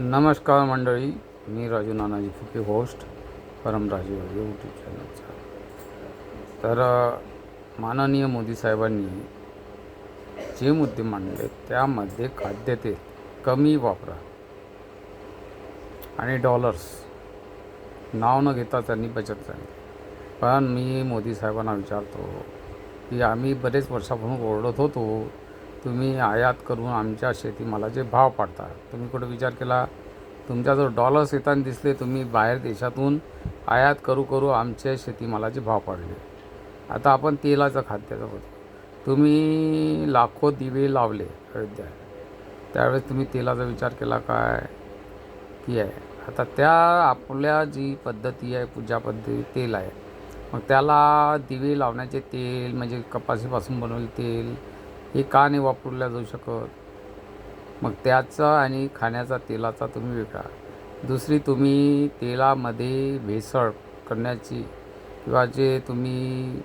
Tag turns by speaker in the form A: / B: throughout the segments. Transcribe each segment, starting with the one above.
A: नमस्कार मंडळी, मी Raju Nanaji Phuke, host परमराजू YouTube चॅनलचा. तर माननीय मोदी साहेबांनी जे मुद्दे मांडले त्यामध्ये खाद्यतेल कमी वापरा आणि डॉलर्स नाव न घेता त्यांनी बचत सांगितली. पण मी मोदी साहेबांना विचारतो की आम्ही बरेच वर्षापासून ओरडत होतो, तुम्ही आयात करून आमच्या शेतीमालाचे भाव पाडता. तुम्ही कुठं विचार केला? तुमच्या जर डॉलर्स येताना दिसले, तुम्ही बाहेर देशातून आयात करू करू आमच्या शेतीमालाचे भाव पाडले. आता आपण तेलाचं खाद्याचं होतं, तुम्ही लाखो दिवे लावले अयोध्या, त्यावेळेस तुम्ही तेलाचा विचार केला काय की आहे? आता त्या आपल्या जी पद्धती आहे, पूजा पद्धती तेल आहे, मग त्याला दिवे लावण्याचे तेल म्हणजे कपाशीपासून बनवलेले तेल हे का नाही वापरल्या जाऊ शकत? मग त्याचा आणि खाण्याचा तेलाचा तुम्ही वेगळा. दुसरी, तुम्ही तेलामध्ये भेसळ करण्याची किंवा जे तुम्ही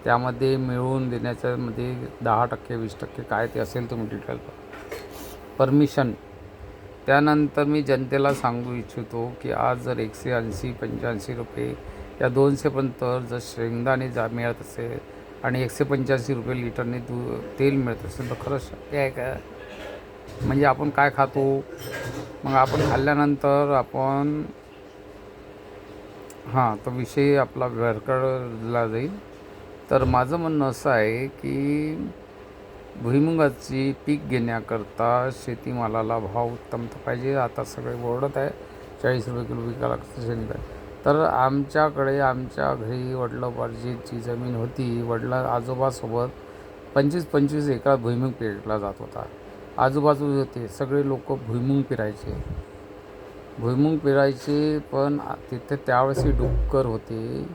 A: त्यामध्ये मिळवून देण्याच्यामध्ये 10% 20% काय ते असेल तुम्ही डिटेल परमिशन. त्यानंतर मी जनतेला सांगू इच्छितो की आज जर 180-85 रुपये या 200पर्यंत जर शेंगदाणे मिळत असेल आणि 185 रुपये लिटरने तेल मिळत असेल तर खरंच शक्य आहे का? म्हणजे आपण काय खातो? मग आपण खाल्ल्यानंतर आपण तो विषय आपला भरकडला जाईल. तर माझं म्हणणं असं आहे की भुईमुगाची पीक घेण्याकरता शेतीमालाला भाव उत्तम तर पाहिजे. आता सगळे ओरडत आहे 40 रुपये किलो विकायला शेंगदाणे. तर आमच्याकडे आमच्या घरी वडिलोपार्जितची जमीन होती. वडिला आजोबासोबत 25-25 एकरात भुईमुग पेरला जात होता. आजूबाजू होते सगळे लोक भुईमुग पेरायचे पण तिथे त्यावेळेस डुक्कर होते.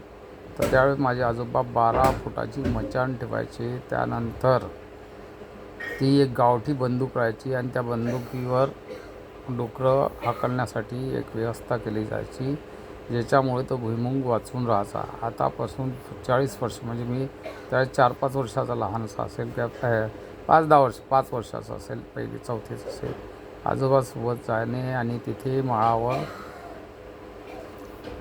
A: तर त्यावेळेस माझे आजोबा 12 फुटाची मचाण ठेवायचे. त्यानंतर ती एक गावठी बंदूक राहायची आणि त्या बंदुकीवर डुकरं हाकलण्यासाठी एक व्यवस्था केली जायची, ज्याच्यामुळे तो भुईमुग वाचून राहायचा. आतापासून 40 वर्ष, म्हणजे मी त्या 4-5 वर्षाचा लहानसा असेल किंवा 5 वर्षाचा असेल, पहिली चौथीच असेल, आजोबासोबत जाणे आणि तिथे माळावर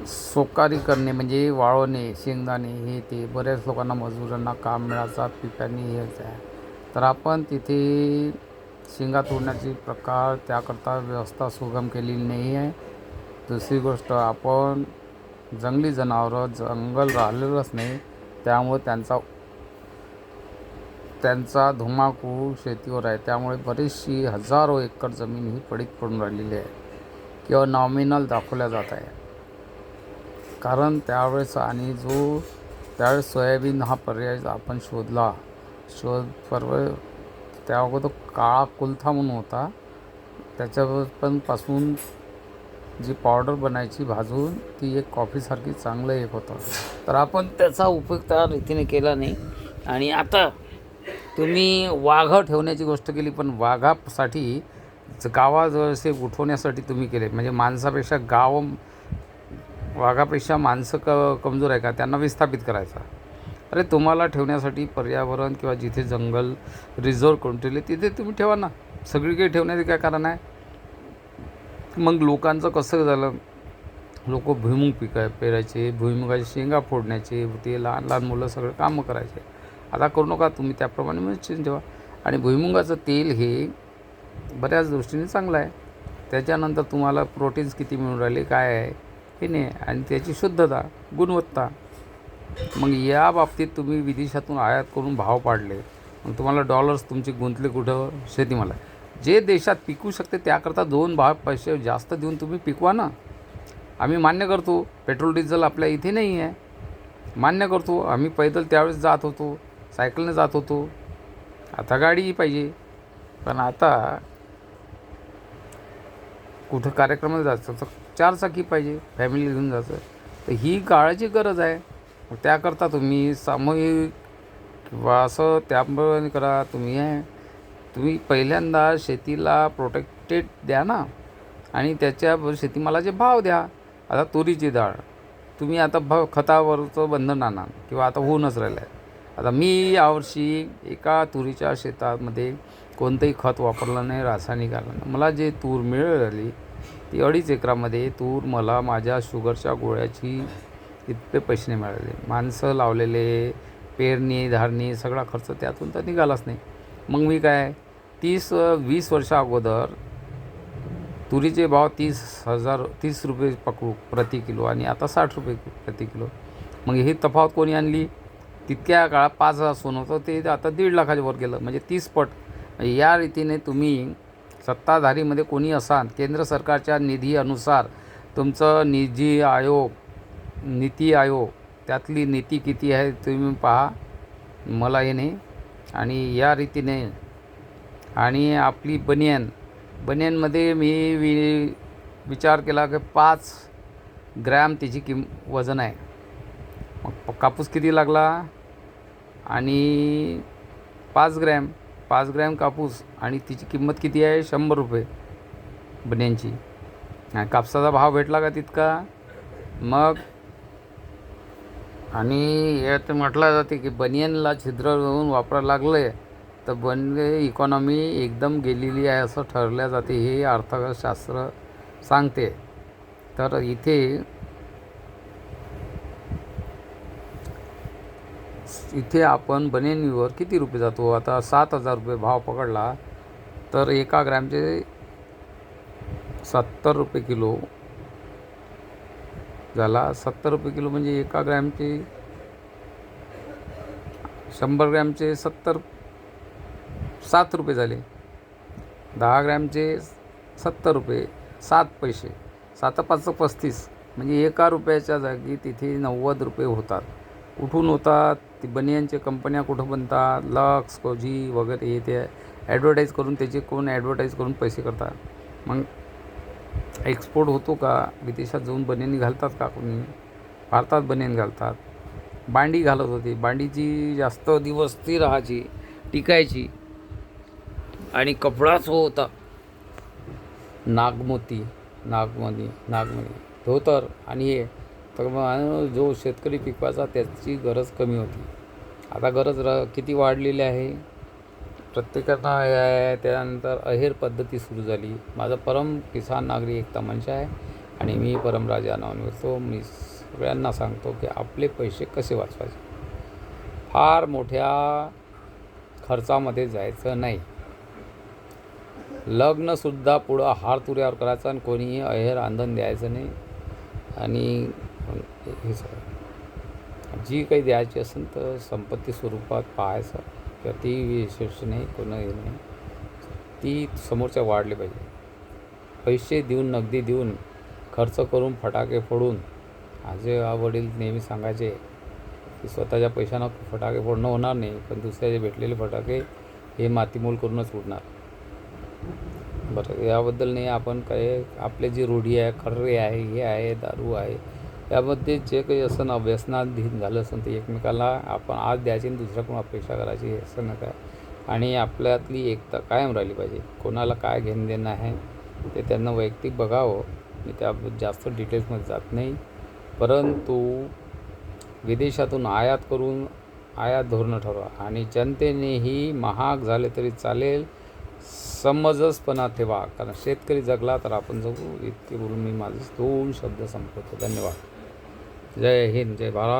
A: सोकारी करणे म्हणजे वाळवणे, शेंगदाणे हे ते. बऱ्याच लोकांना मजुरांना काम मिळायचा, पिकांनी हेच आहे. तर आपण तिथे शेंगा तोडण्याची प्रकार त्याकरता व्यवस्था सुगम केलेली नाही आहे. दुसरी गोष्ट, आपण जंगली जनावरं जंगल राहिलेलंच नाही, त्यामुळे त्यांचा धुमाकूळ शेतीवर आहे. त्यामुळे बरीचशी हजारो एकर जमीन ही पडीक पडून राहिलेली आहे किंवा नॉमिनल दाखवल्या जात आहे. कारण त्यावेळेस त्यावेळेस सोयाबीन हा पर्याय आपण त्या अगोदर काळा कुलथा म्हणून होता, त्याच्यावर पण पासून जी पावडर बनायची भाजून, ती एक कॉफीसारखी चांगलं एक होतं. तर आपण त्याचा उपयोग त्या रीतीने केला नाही. आणि आता तुम्ही वाघ ठेवण्याची गोष्ट केली, पण वाघासाठी गावाजवळचे उठवण्यासाठी तुम्ही केले. म्हणजे वाघापेक्षा माणसं कमजोर आहे का? त्यांना विस्थापित करायचा. अरे तुम्हाला ठेवण्यासाठी पर्यावरण किंवा जिथे जंगल रिझर्व करून ठेवले तिथे तुम्ही ठेवा ना. सगळीकडे ठेवण्याचे काय कारण आहे? मग लोकांचं कसं झालं, लोक भुईमुग पेरायचे, भुईमुगाची शेंगा फोडण्याचे, ते लहान लहान मुलं सगळं कामं करायचे. आता करू नका, तुम्ही त्याप्रमाणे म्हणजे ठेवा. आणि भुईमुगाचं तेल हे बऱ्याच दृष्टीने चांगलं आहे. त्याच्यानंतर तुम्हाला प्रोटीन्स किती मिळून राहिले काय आहे हे नाही, आणि त्याची शुद्धता, गुणवत्ता. मग या बाबतीत तुम्ही विदेशातून आयात करून भाव पाडले, मग तुम्हाला डॉलर्स तुमचे गुंतले कुठं? शेतीमाला जे देशात पिकू शकते त्याकरता 2 पैसे जास्त देऊन तुम्ही पिकवा ना. आम्ही मान्य करतो पेट्रोल डिझेल आपल्या इथे नाही आहे, मान्य करतो. आम्ही पैदल त्यावेळेस जात होतो, सायकलने जात होतो. आता गाडीही पाहिजे. पण आता कुठं कार्यक्रमाला जायचं तर 4 चाकी पाहिजे, फॅमिली घेऊन जायचं. तर ही काळाची गरज आहे. मग त्याकरता तुम्ही सामूहिक किंवा असं त्यामुळे करा. तुम्ही पहिल्यांदा शेतीला प्रोटेक्टेड द्या ना, आणि त्याच्या शेतीमालाचे भाव द्या. आता तुरीची डाळ तुम्ही आता खतावरचं बंधन आणा किंवा आता होऊनच राहिलं आहे. आता मी यावर्षी एका तुरीच्या शेतामध्ये कोणतंही खत वापरलं नाही, रासायनिक आलं नाही. मला जे तूर मिळाली ती 2.5 एकरामध्ये तूर मला माझ्या शुगरच्या गोळ्याची इतके पैसे नाही मिळाले. माणसं लावलेले, पेरणी धारणी सगळा खर्च त्यातून तर निघालाच नाही. मग मी काय 20 वर्षा अगोदर तुरीचे भाव 30 रुपये पकडू प्रति किलो आणि आता 60 रुपये प्रति किलो. मग ही तफावत कोणी आणली? तितक्या काळात 5,000 सोनं होतं, ते आता 1.5 लाखाच्या वर गेलं, म्हणजे 30 पट. या रीतीने तुम्ही सत्ताधारीमध्ये कोणी असाल, केंद्र सरकारच्या निधी अनुसार तुमचं नीती आयोग त्यातली नीती किती आहे तुम्ही पहा, मला हे नाही. आणि या रीतीने आणि आपली बनियनमध्ये मी विचार केला की 5 ग्रॅम त्याची वजन आहे. मग कापूस किती लागला? आणि 5 ग्रॅम कापूस आणि तिची किंमत किती आहे? 100 रुपये बनियनची. आणि कापसाचा भाव भेटला का तितका? मग आणि यात म्हटलं जाते की बनियनला छिद्र देऊन वापरायला लागले तर इकॉनॉमी एकदम गेलेली आहे असं ठरल्या जाते, हे अर्थशास्त्र सांगते. तर इथे आपण बनियनवर किती रुपये जातो? आता 7,000 रुपये भाव पकडला तर 1 ग्रॅमचे 70 रुपये किलो झाला. 70 रुपये किलो म्हणजे 1 ग्रॅमचे 100 ग्रॅमचे 7 रुपये झाले. 10 ग्रॅमचे 70 रुपये, 7 पैसे, 7 5 35, म्हणजे 1 रुपयाच्या जागी तिथे 90 रुपये होतात. कुठून होतात? ती बनियनच्या कंपन्या कुठं बनतात? लक्स, कोजी वगैरे हे ते ॲडव्हर्टाईज करून त्याचे कोण ॲडव्हर्टाईज करून पैसे करतात. मग एक्सपोर्ट होतो का? विदेशात जाऊन बनियन घालतात का कोणी? भारतात बनियन घालतात. बांडी घालत होती, बांडीची जास्त दिवस ती राहायची, टिकायची आणि कपडाच होता नागमोती धोतर. आणि हे तर मग जो शेतकरी पिकवायचा त्याची गरज कमी होती. आता गरज किती वाढलेली आहे, प्रत्येकांना आहे. त्यानंतर अहेर पद्धती सुरू झाली. माझा परम किसान नागरी एकता मंच आहे आणि मी परमराजा नावाने मी सगळ्यांना सांगतो की आपले पैसे कसे वाचवायचे. फार मोठ्या खर्चामध्ये जायचं नाही. लग्नसुद्धा पुढं हार तुऱ्यावर करायचं आणि कोणीही अहेर आंदण द्यायचं नाही. आणि हे सगळं जी काही द्यायची असेल तर संपत्ती स्वरूपात पाहायचं किंवा ती विशेष नाही, कोण हे नाही, ती समोरच्या वाढले पाहिजे. पैसे देऊन, नगदी देऊन, खर्च करून, फटाके फोडून, माझे वडील नेहमी सांगायचे की स्वतःच्या पैशानं फटाके फोडणं होणार नाही, पण दुसऱ्याचे भेटलेले फटाके हे मातीमोल करूनच उडणार. बरं, याबद्दल नाही. आपण काय आपले जी रूढी आहे, खर्रे आहे, हे आहे, दारू आहे, यामध्ये जे काही असं ना व्यसनाधीन झालं असेल ते एकमेकाला आपण आज द्यायची आणि दुसऱ्याकडून अपेक्षा करायची, असं नका. आणि आपल्यातली एकता कायम राहिली पाहिजे. कोणाला काय घेणं देणं आहे ते त्यांना वैयक्तिक बघावं. मी त्याबद्दल जास्त डिटेल्समध्ये जात नाही. परंतु विदेशातून आयात धोरणं ठरवा आणि जनतेनेही महाग झाले तरी चालेल समंजसपणा ठेवा, कारण शेतकरी जगला तर आपण जगू. इतके बोलून मी माझे 2 शब्द संपवतो. धन्यवाद. जय हिंद, जय भारत.